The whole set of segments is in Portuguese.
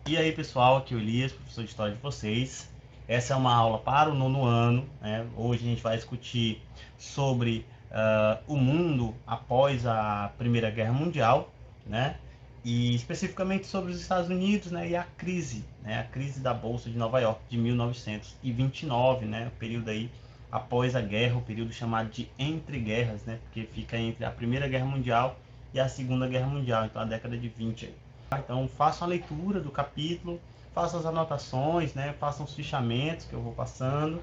E aí pessoal, aqui é o Elias, professor de História de vocês. Essa é uma aula para o nono ano, né? Hoje a gente vai discutir sobre o mundo após a Primeira Guerra Mundial, né? E especificamente sobre os Estados Unidos, né? E a crise, né? A crise da Bolsa de Nova York de 1929, né? O período aí após a guerra, o período chamado de Entre Guerras, né? Porque fica entre a Primeira Guerra Mundial e a Segunda Guerra Mundial, então a década de 20 aí. Então façam a leitura do capítulo, façam as anotações, né? Façam os fichamentos que eu vou passando,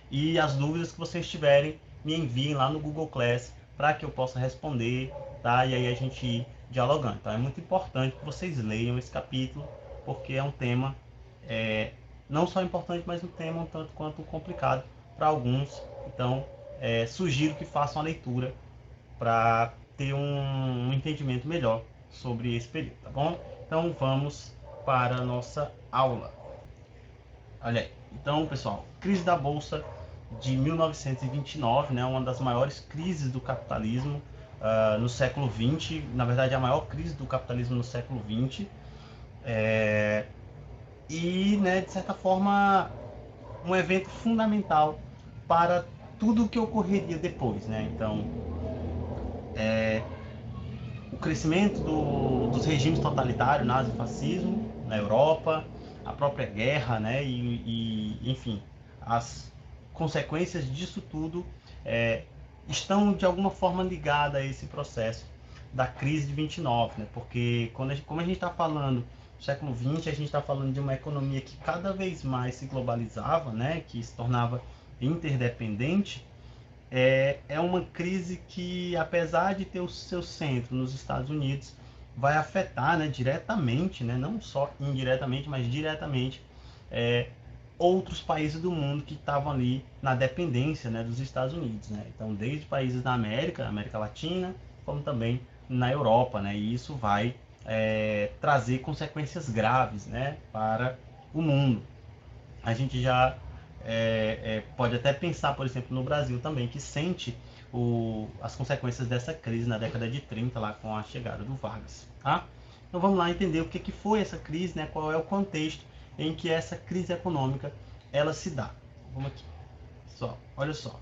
e as dúvidas que vocês tiverem me enviem lá no Google Class para que eu possa responder, tá? E aí a gente ir dialogando. Então é muito importante que vocês leiam esse capítulo, porque é um tema não só importante, mas um tema um tanto quanto complicado para alguns. Então sugiro que façam a leitura para ter um entendimento melhor sobre esse período, tá bom? Então vamos para a nossa aula. Olha aí. Então, pessoal, crise da Bolsa de 1929, né, uma das maiores crises do capitalismo no século XX, na verdade a maior crise do capitalismo no século XX, e, né, de certa forma, um evento fundamental para tudo o que ocorreria depois, né? Então, o crescimento dos regimes totalitários, nazifascismo na Europa, a própria guerra, né, enfim, as consequências disso tudo estão de alguma forma ligadas a esse processo da crise de 29, né, porque como a gente está falando do século XX, a gente está falando de uma economia que cada vez mais se globalizava, né, que se tornava interdependente. É uma crise que, apesar de ter o seu centro nos Estados Unidos, vai afetar, né, diretamente, né, não só indiretamente, mas diretamente, é, outros países do mundo que estavam ali na dependência, né, dos Estados Unidos, né? Então, desde países da América Latina, como também na Europa, né? E isso vai trazer consequências graves, né, para o mundo. A gente já pode até pensar, por exemplo, no Brasil também, que sente as consequências dessa crise na década de 30, lá com a chegada do Vargas. Tá? Então vamos lá entender o que foi essa crise, né? Qual é o contexto em que essa crise econômica ela se dá. Vamos aqui. Olha só.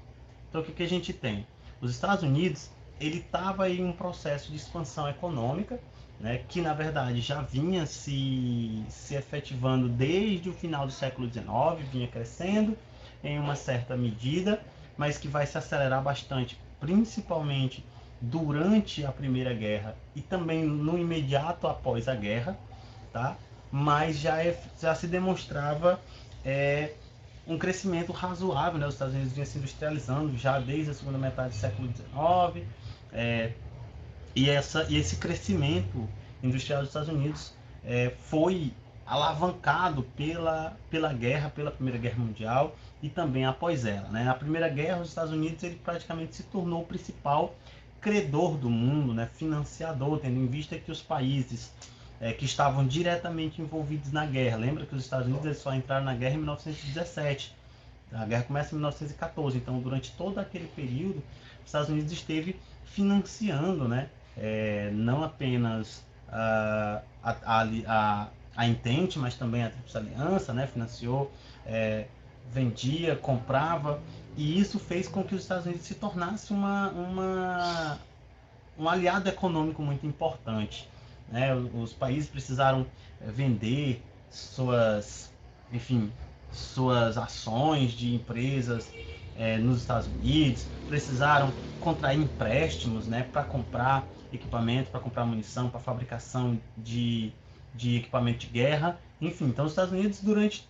Então o que a gente tem? Os Estados Unidos ele estava em um processo de expansão econômica, né, que na verdade já vinha se efetivando desde o final do século XIX, vinha crescendo em uma certa medida, mas que vai se acelerar bastante, principalmente durante a Primeira Guerra e também no imediato após a guerra, tá? Mas já se demonstrava um crescimento razoável, né? Os Estados Unidos vinha se industrializando já desde a segunda metade do século XIX, e esse crescimento industrial dos Estados Unidos foi alavancado pela guerra, pela Primeira Guerra Mundial e também após ela, né? Na Primeira Guerra, os Estados Unidos ele praticamente se tornou o principal credor do mundo, né? Financiador, tendo em vista que os países que estavam diretamente envolvidos na guerra. Lembra que os Estados Unidos eles só entraram na guerra em 1917. A guerra começa em 1914, então durante todo aquele período, os Estados Unidos esteve financiando, né, não apenas a Entente, mas também a Tríplice Aliança, né, financiou, vendia, comprava, e isso fez com que os Estados Unidos se tornasse um aliado econômico muito importante, né? Os países precisaram vender suas, enfim, suas ações de empresas nos Estados Unidos, precisaram contrair empréstimos, né, para comprar equipamento, para comprar munição, para fabricação de equipamento de guerra, enfim. Então os Estados Unidos durante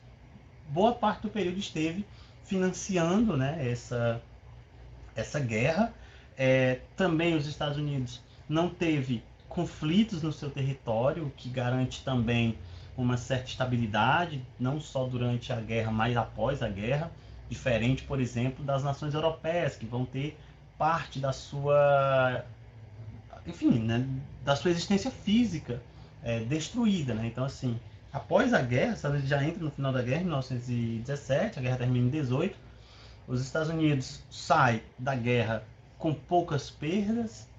boa parte do período esteve financiando, né, essa guerra. Também os Estados Unidos não teve conflitos no seu território, o que garante também uma certa estabilidade, não só durante a guerra, mas após a guerra, diferente, por exemplo, das nações europeias, que vão ter parte da sua, enfim, né, da sua existência física destruída, né? Então, assim, após a guerra, os Estados Unidos já entra no final da guerra, em 1917, a guerra termina em 18, os Estados Unidos saem da guerra com poucas perdas,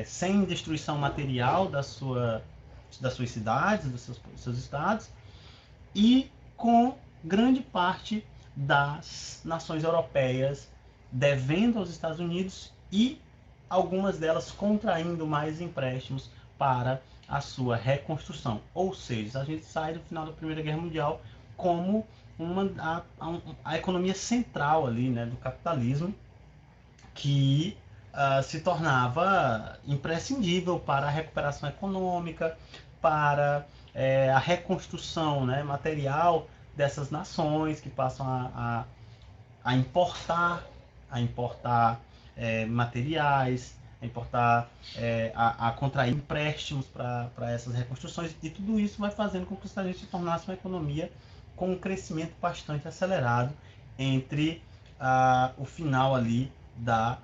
sem destruição material das suas cidades, dos seus estados, e com grande parte das nações europeias devendo aos Estados Unidos e algumas delas contraindo mais empréstimos para a sua reconstrução. Ou seja, a gente sai do final da Primeira Guerra Mundial como a economia central ali, né, do capitalismo, que se tornava imprescindível para a recuperação econômica, para a reconstrução, né, material dessas nações que passam a importar materiais, a contrair empréstimos para essas reconstruções, e tudo isso vai fazendo com que os Estados Unidos se tornasse uma economia com um crescimento bastante acelerado entre o final ali da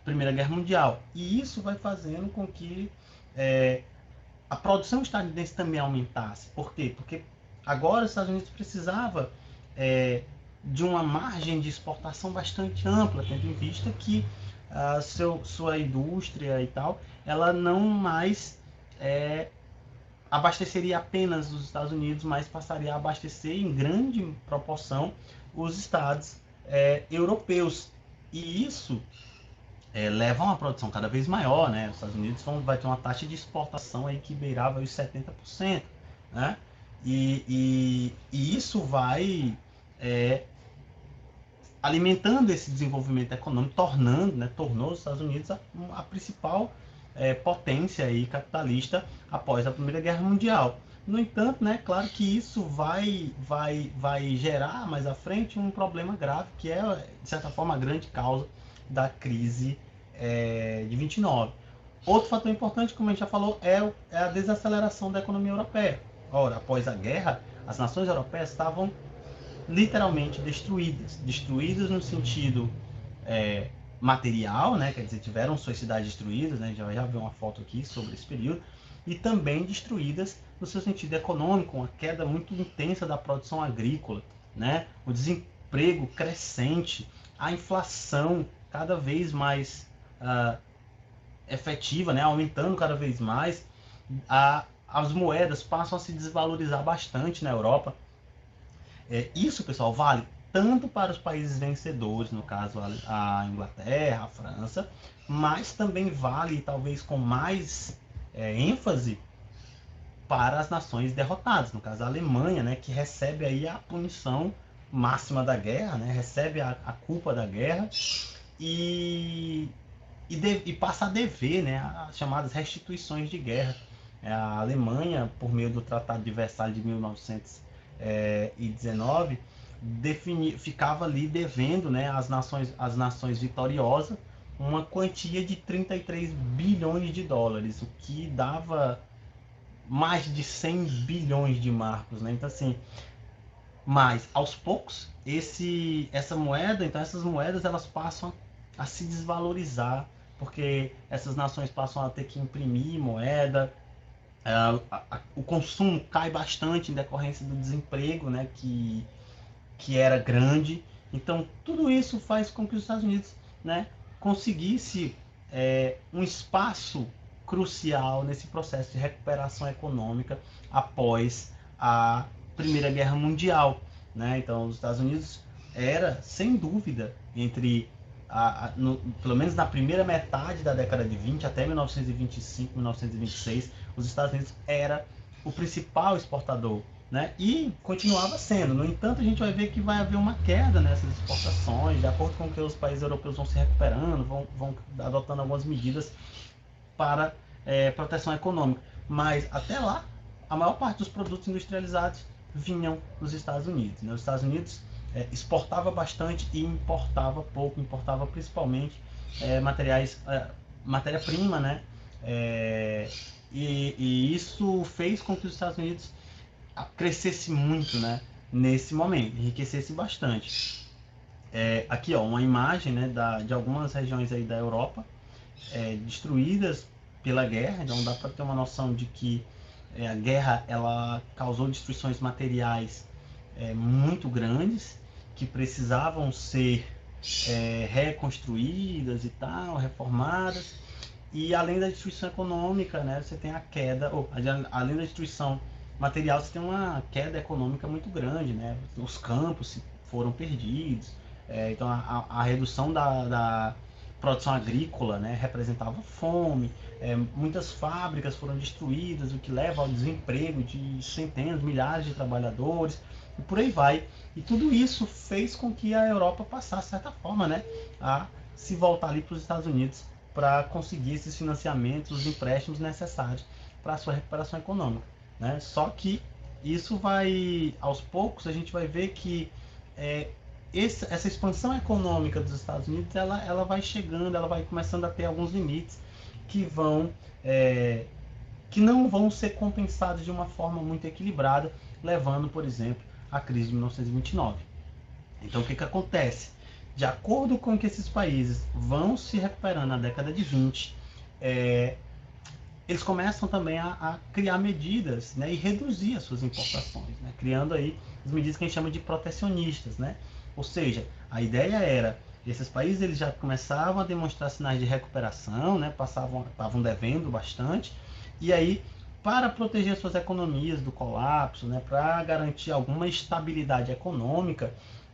Primeira Guerra Mundial. E isso vai fazendo com que a produção estadunidense também aumentasse. Por quê? Porque agora os Estados Unidos precisava de uma margem de exportação bastante ampla, tendo em vista que sua indústria e tal, ela não mais abasteceria apenas os Estados Unidos, mas passaria a abastecer em grande proporção os estados europeus. E isso leva a uma produção cada vez maior, né? Os Estados Unidos vai ter uma taxa de exportação aí que beirava os 70%, né? E isso vai alimentando esse desenvolvimento econômico, tornou os Estados Unidos a principal potência aí capitalista após a Primeira Guerra Mundial. No entanto, né, claro que isso vai gerar mais à frente um problema grave, que é, de certa forma, a grande causa da crise de 29. Outro fator importante, como a gente já falou, é a desaceleração da economia europeia. Ora, após a guerra, as nações europeias estavam literalmente destruídas no sentido material, né? Quer dizer, tiveram suas cidades destruídas, né? Já viu uma foto aqui sobre esse período, e também destruídas no seu sentido econômico, uma queda muito intensa da produção agrícola, né? O desemprego crescente, a inflação cada vez mais efetiva, né? Aumentando cada vez mais, as moedas passam a se desvalorizar bastante na Europa. Isso, pessoal, vale tanto para os países vencedores, no caso a Inglaterra, a França, mas também vale, talvez com mais ênfase, para as nações derrotadas, no caso a Alemanha, né, que recebe aí a punição máxima da guerra, né, recebe a culpa da guerra e passa a dever, né, as chamadas restituições de guerra. A Alemanha, por meio do Tratado de Versalhes de 1919, ficava ali devendo, né, às nações vitoriosas uma quantia de 33 bilhões de dólares, o que dava mais de 100 bilhões de marcos, né? Então, assim, mas aos poucos essas moedas elas passam a se desvalorizar, porque essas nações passam a ter que imprimir moeda, o consumo cai bastante em decorrência do desemprego, né, que era grande. Então tudo isso faz com que os Estados Unidos, né, conseguisse um espaço crucial nesse processo de recuperação econômica após a Primeira Guerra Mundial, né? Então os Estados Unidos era, sem dúvida, pelo menos na primeira metade da década de 20 até 1925, 1926, os Estados Unidos era o principal exportador, né? E continuava sendo. No entanto, a gente vai ver que vai haver uma queda nessas exportações, de acordo com que os países europeus vão se recuperando, vão adotando algumas medidas para proteção econômica. Mas até lá, a maior parte dos produtos industrializados vinham dos Estados Unidos, né? Os Estados Unidos exportava bastante e importava pouco, importava principalmente matéria-prima, né? E isso fez com que os Estados Unidos crescesse muito, né, nesse momento, enriquecesse bastante. Aqui, ó, uma imagem, né, de algumas regiões aí da Europa destruídas pela guerra. Então dá para ter uma noção de que a guerra ela causou destruições materiais muito grandes, que precisavam ser reconstruídas e tal, reformadas. E além da destruição econômica, né, você tem a queda, ou além da destruição material, você tem uma queda econômica muito grande, né? Os campos foram perdidos, então a redução da produção agrícola, né, representava fome, muitas fábricas foram destruídas, o que leva ao desemprego de centenas, milhares de trabalhadores, e por aí vai. E tudo isso fez com que a Europa passasse, de certa forma, né, a se voltar ali para os Estados Unidos para conseguir esses financiamentos, os empréstimos necessários para a sua recuperação econômica, né? Só que isso vai, aos poucos, a gente vai ver que essa expansão econômica dos Estados Unidos, ela vai chegando, ela vai começando a ter alguns limites que que não vão ser compensados de uma forma muito equilibrada, levando, por exemplo, à crise de 1929. Então, o que acontece? De acordo com que esses países vão se recuperando na década de 20, eles começam também a criar medidas, né, e reduzir as suas importações, né, criando aí as medidas que a gente chama de protecionistas, né? Ou seja, a ideia era, esses países eles já começavam a demonstrar sinais de recuperação, né, estavam devendo bastante, e aí para proteger suas economias do colapso, né, para garantir alguma estabilidade econômica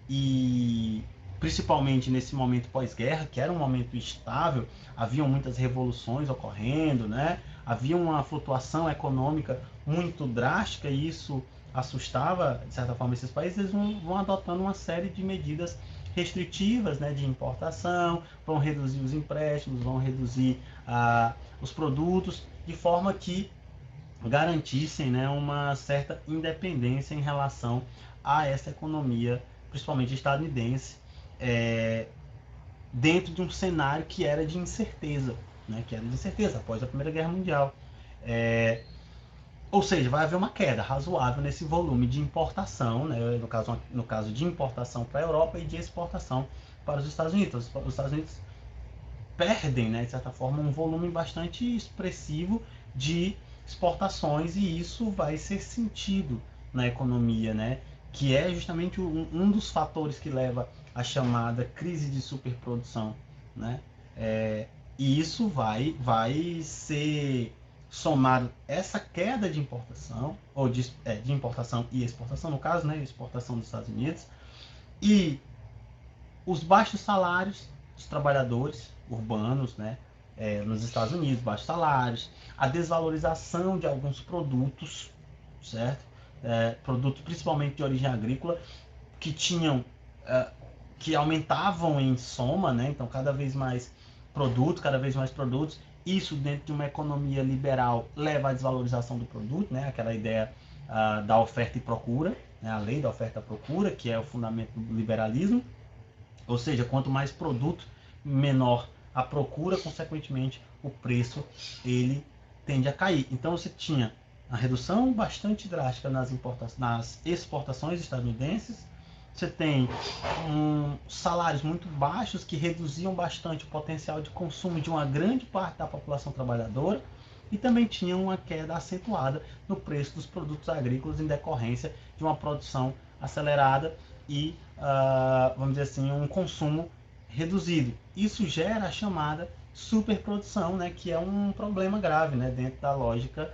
e principalmente nesse momento pós-guerra, que era um momento instável, haviam muitas revoluções ocorrendo, né? Havia uma flutuação econômica muito drástica e isso assustava, de certa forma, esses países. Eles vão adotando uma série de medidas restritivas, né, de importação, vão reduzir os empréstimos, vão reduzir os produtos, de forma que garantissem, né, uma certa independência em relação a essa economia, principalmente estadunidense, dentro de um cenário que era de incerteza, né, que era de incerteza após a Primeira Guerra Mundial. Ou seja, vai haver uma queda razoável nesse volume de importação, né, no caso de importação para a Europa e de exportação para os Estados Unidos. Os Estados Unidos perdem, né, de certa forma, um volume bastante expressivo de exportações e isso vai ser sentido na economia, né, que é justamente um dos fatores que leva à chamada crise de superprodução, né? E isso vai ser somado essa queda de importação, ou de importação e exportação, no caso, né, exportação dos Estados Unidos, e os baixos salários dos trabalhadores urbanos, né, nos Estados Unidos, baixos salários, a desvalorização de alguns produtos, certo? Produtos principalmente de origem agrícola, que tinham, que aumentavam em soma, né? Então cada vez mais produtos, isso dentro de uma economia liberal leva à desvalorização do produto, né? Aquela ideia da oferta e procura, né? A lei da oferta e procura, que é o fundamento do liberalismo. Ou seja, quanto mais produto, menor a procura, consequentemente o preço ele tende a cair. Então você tinha a redução bastante drástica nas exportações estadunidenses, você tem salários muito baixos que reduziam bastante o potencial de consumo de uma grande parte da população trabalhadora, e também tinha uma queda acentuada no preço dos produtos agrícolas em decorrência de uma produção acelerada e, vamos dizer assim, um consumo reduzido. Isso gera a chamada superprodução, né, que é um problema grave, né, dentro da lógica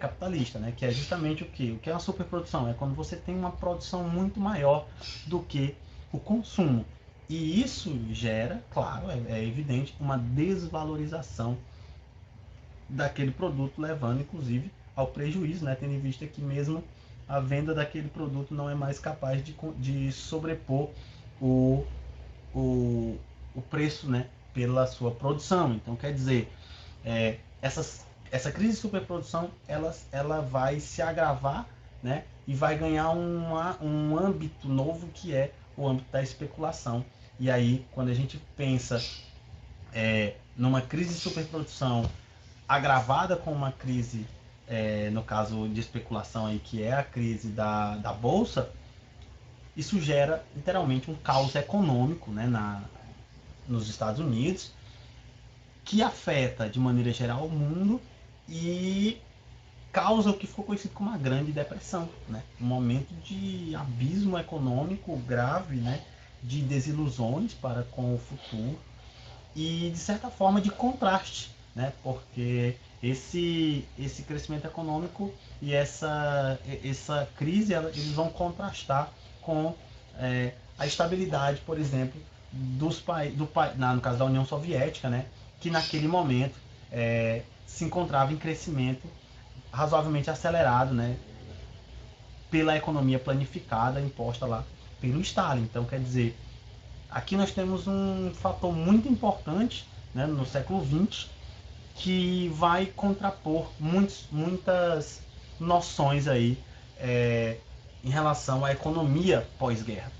capitalista, né, que é justamente o que? O que é uma superprodução? É quando você tem uma produção muito maior do que o consumo. E isso gera, claro, é evidente, uma desvalorização daquele produto, levando inclusive ao prejuízo, né, tendo em vista que mesmo a venda daquele produto não é mais capaz de sobrepor o, o preço, né, pela sua produção. Então, quer dizer, essa crise de superprodução ela vai se agravar, né, e vai ganhar um âmbito novo que é o âmbito da especulação. E aí, quando a gente pensa numa crise de superprodução agravada com uma crise, no caso de especulação, aí, que é a crise da Bolsa, isso gera literalmente um caos econômico, né, nos Estados Unidos, que afeta de maneira geral o mundo e causa o que ficou conhecido como a Grande Depressão, né? Um momento de abismo econômico grave, né? De desilusões para com o futuro e, de certa forma, de contraste, né? Porque esse crescimento econômico e essa crise, eles vão contrastar com a estabilidade, por exemplo, no caso da União Soviética, né? Que naquele momento se encontrava em crescimento razoavelmente acelerado, né? Pela economia planificada imposta lá pelo Stalin. Então, quer dizer, aqui nós temos um fator muito importante, né, no século XX, que vai contrapor muitas noções aí em relação à economia pós-guerra.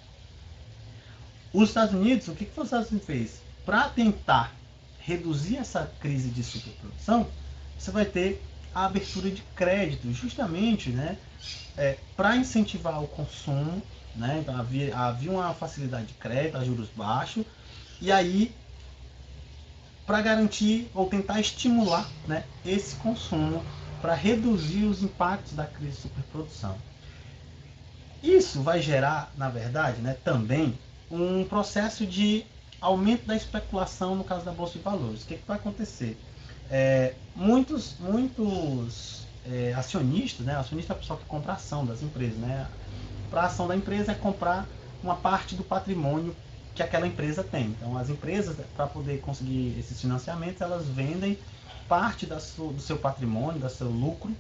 Os Estados Unidos, o que os Estados Unidos fez? Para tentar reduzir essa crise de superprodução, você vai ter a abertura de crédito, justamente, né, para incentivar o consumo, né? Então havia uma facilidade de crédito a juros baixos, e aí para garantir ou tentar estimular, né, esse consumo para reduzir os impactos da crise de superprodução. Isso vai gerar, na verdade, né, também um processo de aumento da especulação no caso da Bolsa de Valores. O que vai acontecer? Muitos acionistas, né, acionista é o pessoal que compra a ação das empresas, né? Para a ação da empresa é comprar uma parte do patrimônio que aquela empresa tem. Então, as empresas, para poder conseguir esses financiamentos, elas vendem parte do seu patrimônio, do seu lucro,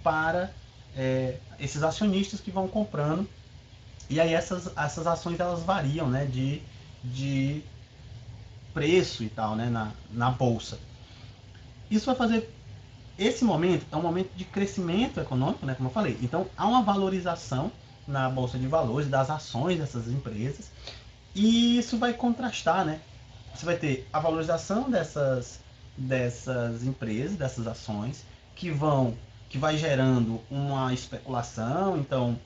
para esses acionistas que vão comprando. E aí essas ações elas variam, né, de preço e tal, né, na bolsa. Isso vai fazer. Esse momento é um momento de crescimento econômico, né, como eu falei. Então, há uma valorização na bolsa de valores das ações dessas empresas, e isso vai contrastar, né? Você vai ter a valorização dessas empresas, dessas ações, que vai gerando uma especulação, então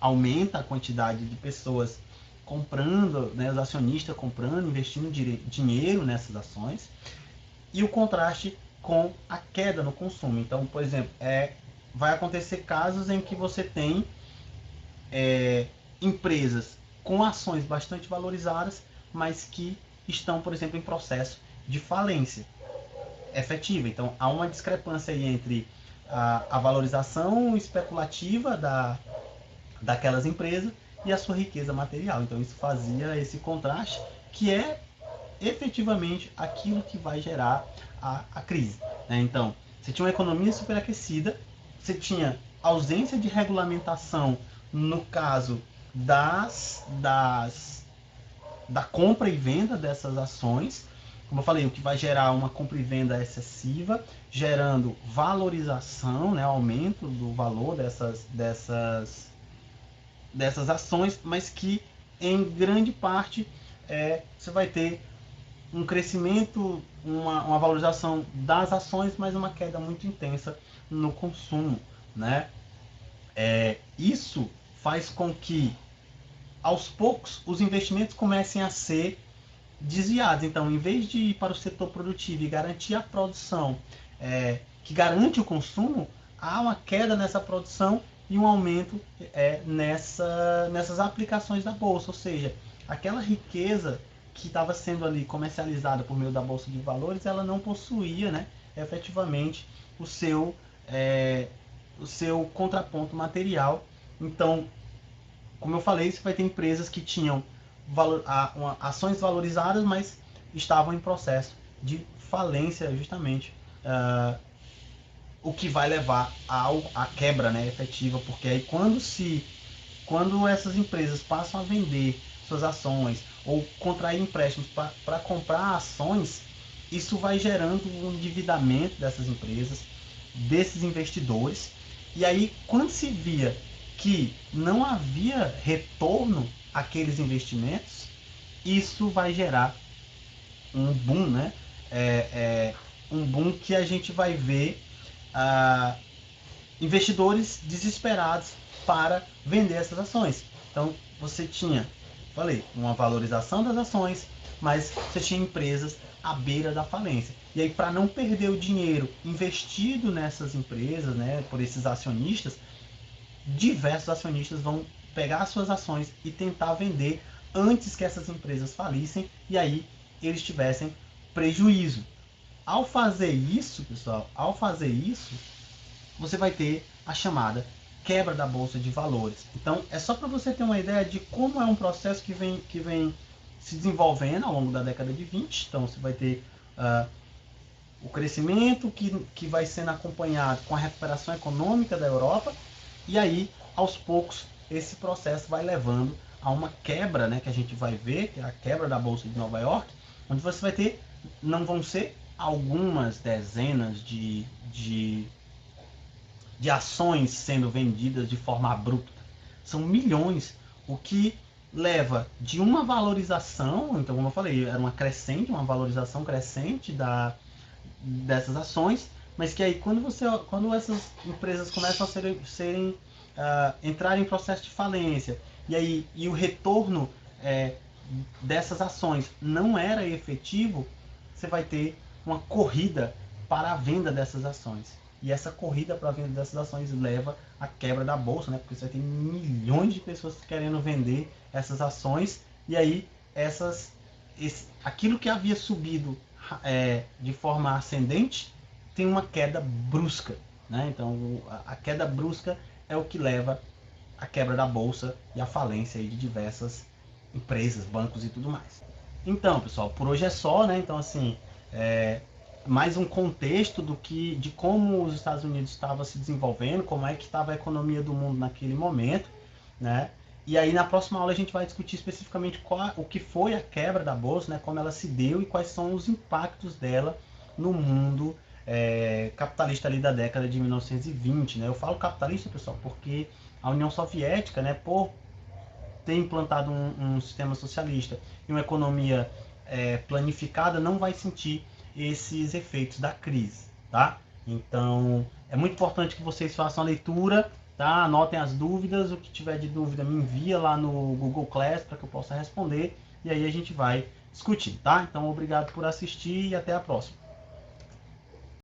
aumenta a quantidade de pessoas comprando, né, os acionistas comprando, investindo dinheiro nessas ações, e o contraste com a queda no consumo. Então, por exemplo, vai acontecer casos em que você tem empresas com ações bastante valorizadas, mas que estão, por exemplo, em processo de falência efetiva. Então, há uma discrepância aí entre a valorização especulativa daquelas empresas e a sua riqueza material. Então, isso fazia esse contraste, que é efetivamente aquilo que vai gerar a crise, né? Então, você tinha uma economia superaquecida, você tinha ausência de regulamentação no caso da compra e venda dessas ações, como eu falei, o que vai gerar uma compra e venda excessiva, gerando valorização, né, aumento do valor dessas ações, mas que em grande parte você vai ter um crescimento, uma valorização das ações, mas uma queda muito intensa no consumo, né? Isso faz com que, aos poucos, os investimentos comecem a ser desviados. Então, em vez de ir para o setor produtivo e garantir a produção que garante o consumo, há uma queda nessa produção e um aumento nessas aplicações da bolsa. Ou seja, aquela riqueza que estava sendo ali comercializada por meio da bolsa de valores, ela não possuía, né, efetivamente o seu contraponto material. Então, como eu falei, você vai ter empresas que tinham ações valorizadas, mas estavam em processo de falência, justamente, o que vai levar à quebra, né, efetiva, porque aí quando essas empresas passam a vender suas ações ou contrair empréstimos para comprar ações, isso vai gerando um endividamento dessas empresas, desses investidores, e aí quando se via que não havia retorno àqueles investimentos, isso vai gerar um boom, né? Um boom que a gente vai ver investidores desesperados para vender essas ações. Então você tinha, falei, uma valorização das ações, mas você tinha empresas à beira da falência. E aí, para não perder o dinheiro investido nessas empresas, né, por esses acionistas, diversos acionistas vão pegar as suas ações e tentar vender antes que essas empresas falissem, e aí eles tivessem prejuízo. ao fazer isso, pessoal, você vai ter a chamada quebra da bolsa de valores. Então, é só para você ter uma ideia de como é um processo que vem se desenvolvendo ao longo da década de 20. Então, você vai ter o crescimento que vai sendo acompanhado com a recuperação econômica da Europa, e aí, aos poucos, esse processo vai levando a uma quebra, né, que a gente vai ver, que é a quebra da Bolsa de Nova York, onde você vai ter, não vão ser algumas dezenas de ações sendo vendidas de forma abrupta, são milhões, o que leva de uma valorização, então como eu falei, era uma valorização crescente dessas ações, mas que aí quando essas empresas começam a entrar em processo de falência, e o retorno dessas ações não era efetivo, você vai ter uma corrida para a venda dessas ações. E essa corrida para a venda dessas ações leva à quebra da bolsa, né? Porque você tem milhões de pessoas querendo vender essas ações, e aí aquilo que havia subido de forma ascendente tem uma queda brusca, né? Então a queda brusca é o que leva à quebra da bolsa e à falência aí de diversas empresas, bancos e tudo mais. Então, pessoal, por hoje é só, né? Então, assim, mais um contexto de como os Estados Unidos estavam se desenvolvendo, como é que estava a economia do mundo naquele momento, né? E aí na próxima aula a gente vai discutir especificamente o que foi a quebra da bolsa, né? Como ela se deu e quais são os impactos dela no mundo capitalista ali da década de 1920, né? Eu falo capitalista, pessoal, porque a União Soviética, né, por ter implantado um sistema socialista e uma economia planificada, não vai sentir esses efeitos da crise, tá? Então, é muito importante que vocês façam a leitura, tá? Anotem as dúvidas, o que tiver de dúvida me envia lá no Google Class para que eu possa responder, e aí a gente vai discutir, tá? Então, obrigado por assistir e até a próxima.